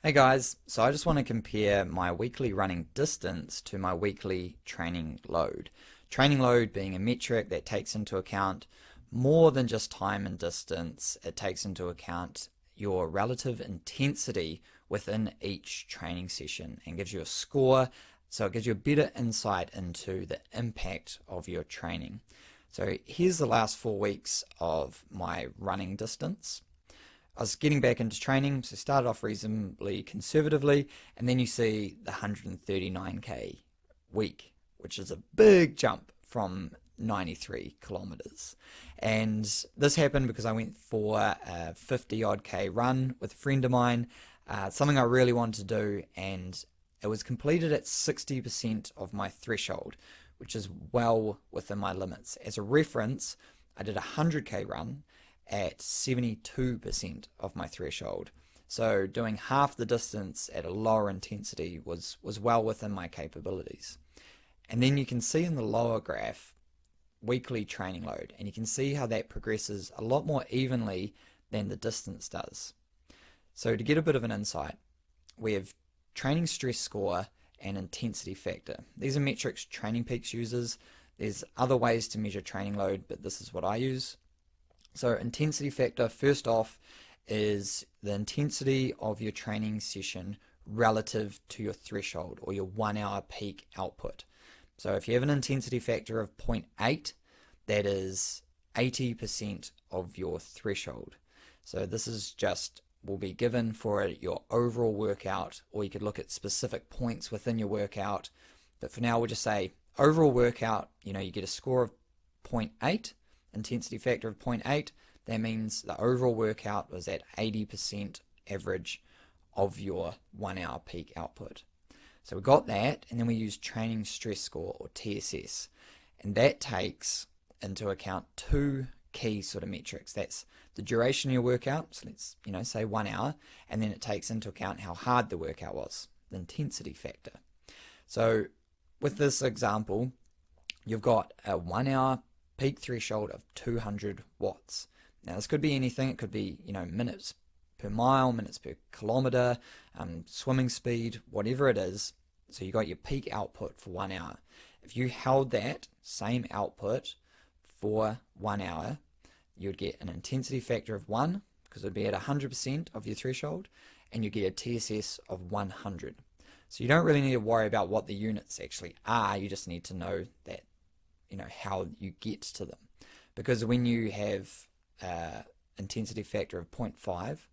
Hey guys, so I just want to compare my weekly running distance to my weekly training load. Training load being a metric that takes into account more than just time and distance. It takes into account your relative intensity within each training session and gives you a score, so it gives you a better insight into the impact of your training. So here's the last 4 weeks of my running distance. I was getting back into training, so started off reasonably conservatively, and then you see the 139k week, which is a big jump from 93 kilometers. And this happened because I went for a 50 odd k run with a friend of mine, something I really wanted to do, and it was completed at 60% of my threshold, which is well within my limits. As a reference, I did a 100k run at 72% of my threshold. So doing half the distance at a lower intensity was well within my capabilities. And then you can see in the lower graph weekly training load, and you can see how that progresses a lot more evenly than the distance does. So to get a bit of an insight, we have training stress score and intensity factor. These are metrics Training Peaks uses. There's other ways to measure training load, but this is what I use. So intensity factor, first off, is the intensity of your training session relative to your threshold or your 1 hour peak output. So if you have an intensity factor of 0.8, that is 80% of your threshold. So this is just will be given for your overall workout, or you could look at specific points within your workout. But for now, we'll just say overall workout, you get a score of 0.8, intensity factor of 0.8. That means the overall workout was at 80% average of your 1 hour peak output. So we got that, and then we use training stress score or TSS, and that takes into account two key sort of metrics. That's the duration of your workout, so let's say 1 hour, and then it takes into account how hard the workout was, the intensity factor. So with this example, you've got a 1 hour peak threshold of 200 watts. Now this could be anything. It could be minutes per mile, minutes per kilometer, swimming speed, whatever it is. So you got your peak output for 1 hour. If you held that same output for 1 hour, you would get an intensity factor of 1, because it would be at 100% of your threshold, and you get a TSS of 100. So you don't really need to worry about what the units actually are. You just need to know that how you get to them, because when you have intensity factor of 0.5,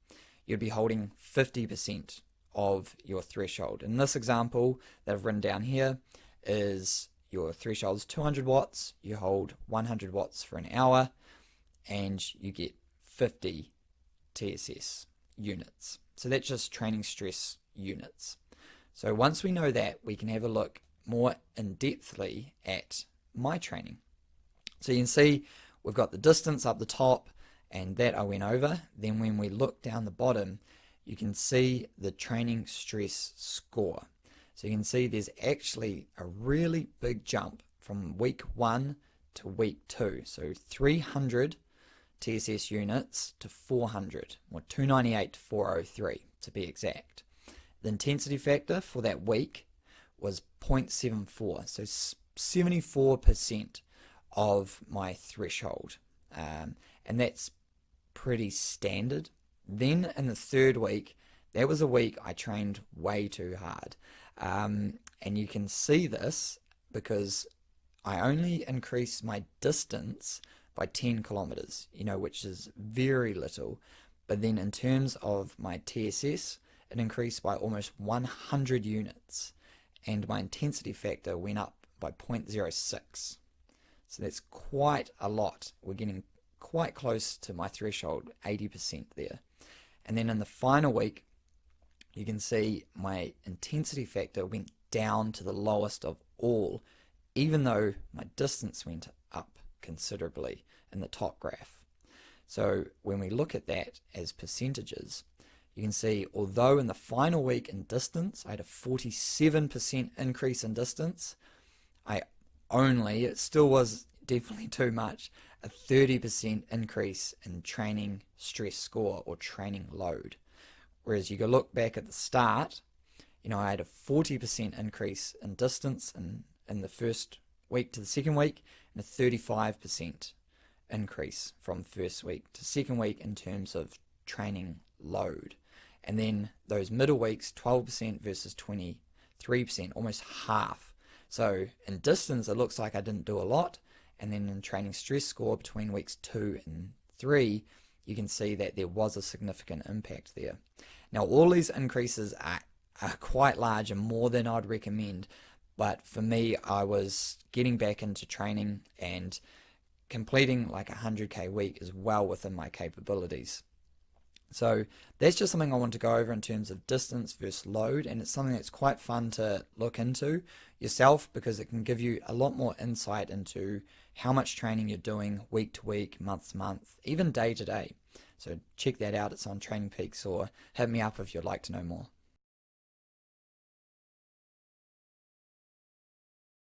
you'd be holding 50% of your threshold. In this example that I've written down here is your threshold is 200 watts, you hold 100 watts for an hour, and you get 50 TSS units. So that's just training stress units. So once we know that, we can have a look more in-depthly at my training. So you can see we've got the distance up the top, and that I went over. Then when we look down the bottom, you can see the training stress score. So you can see there's actually a really big jump from week 1 to week 2. So 300 TSS units to 400, or 298 to 403 to be exact. The intensity factor for that week was 0.74, so 74% of my threshold, and that's pretty standard. Then in the third week, that was a week I trained way too hard, and you can see this because I only increased my distance by 10 kilometers, which is very little, but then in terms of my TSS, it increased by almost 100 units, and my intensity factor went up by 0.06. So that's quite a lot. We're getting quite close to my threshold, 80% there. And then in the final week, you can see my intensity factor went down to the lowest of all, even though my distance went up considerably in the top graph. So when we look at that as percentages, you can see although in the final week in distance, I had a 47% increase in distance, it still was definitely too much, a 30% increase in training stress score or training load. Whereas you go look back at the start, I had a 40% increase in distance in the first week to the second week, and a 35% increase from first week to second week in terms of training load. And then those middle weeks, 12% versus 23%, almost half. So in distance, it looks like I didn't do a lot. And then in training stress score between weeks 2 and 3, you can see that there was a significant impact there. Now, all these increases are quite large and more than I'd recommend. But for me, I was getting back into training, and completing like a 100k week is well within my capabilities. So that's just something I want to go over in terms of distance versus load, and it's something that's quite fun to look into yourself because it can give you a lot more insight into how much training you're doing week to week, month to month, even day to day. So check that out. It's on Training Peaks, or hit me up if you'd like to know more.